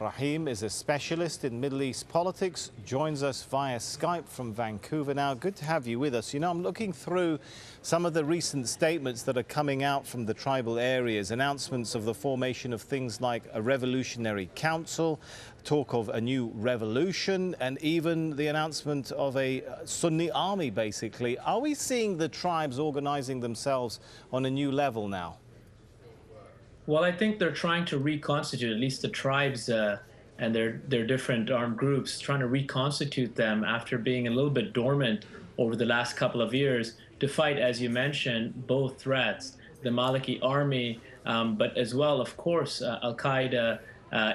Rahim is a specialist in Middle East politics, joins us via Skype from Vancouver now. Good to have you with us. You know, I'm looking through some of the recent statements that are coming out from the tribal areas, announcements of the formation of things like a revolutionary council, talk of a new revolution, and even the announcement of a Sunni army, basically. Are we seeing the tribes organizing themselves on a new level now? Well, I think they're trying to reconstitute, at least the tribes and their different armed groups, trying to reconstitute them after being a little bit dormant over the last couple of years to fight, as you mentioned, both threats, the Maliki army, but as well, of course, Al-Qaeda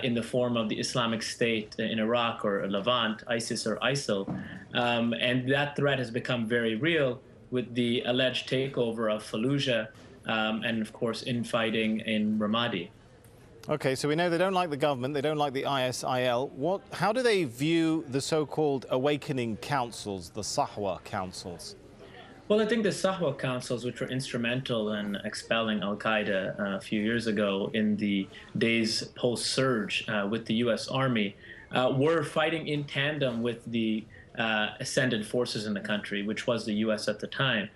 in the form of the Islamic State in Iraq or Levant, ISIS or ISIL. And that threat has become very real with the alleged takeover of Fallujah. And of course, infighting in Ramadi. Okay, so we know they don't like the government, they don't like the ISIL. How do they view the so-called awakening councils, the Sahwa councils? Well, I think the Sahwa councils, which were instrumental in expelling Al-Qaeda a few years ago in the days post-surge with the U.S. Army, were fighting in tandem with the ascendant forces in the country, which was the U.S. at the time.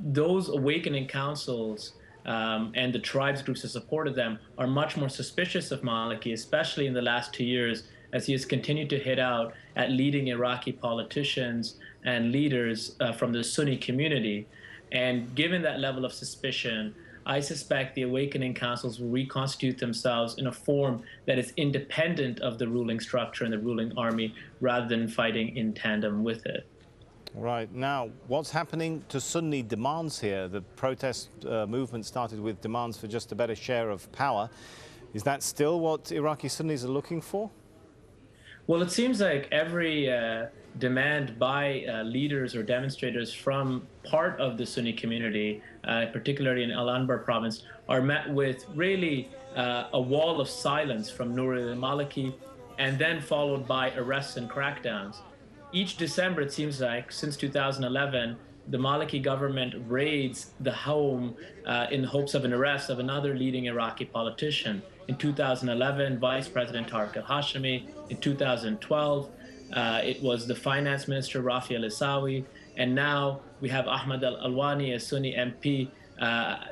Those awakening councils and the tribes groups that supported them are much more suspicious of Maliki, especially in the last 2 years, as he has continued to hit out at leading Iraqi politicians and leaders from the Sunni community. And given that level of suspicion, I suspect the awakening councils will reconstitute themselves in a form that is independent of the ruling structure and the ruling army, rather than fighting in tandem with it. Right. Now, what's happening to Sunni demands here? The protest movement started with demands for just a better share of power. Is that still what Iraqi Sunnis are looking for? Well, it seems like every demand by leaders or demonstrators from part of the Sunni community, particularly in Anbar province, are met with really a wall of silence from Nur al-Maliki, and then followed by arrests and crackdowns. Each December, it seems like, since 2011, the Maliki government raids the home in hopes of an arrest of another leading Iraqi politician. In 2011, Vice President Tariq al-Hashimi. In 2012, it was the finance minister, Rafi al-Isawi. And now we have Ahmad al-Alwani, a Sunni MP,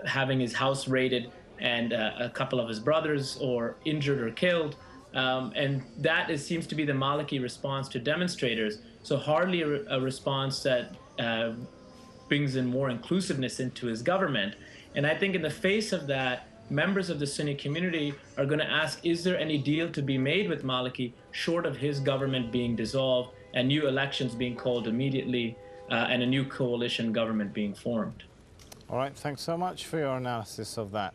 having his house raided and a couple of his brothers injured or killed. And that seems to be the Maliki response to demonstrators. So hardly a response that brings in more inclusiveness into his government. And I think in the face of that, members of the Sunni community are going to ask, is there any deal to be made with Maliki short of his government being dissolved and new elections being called immediately and a new coalition government being formed? All right, thanks so much for your analysis of that.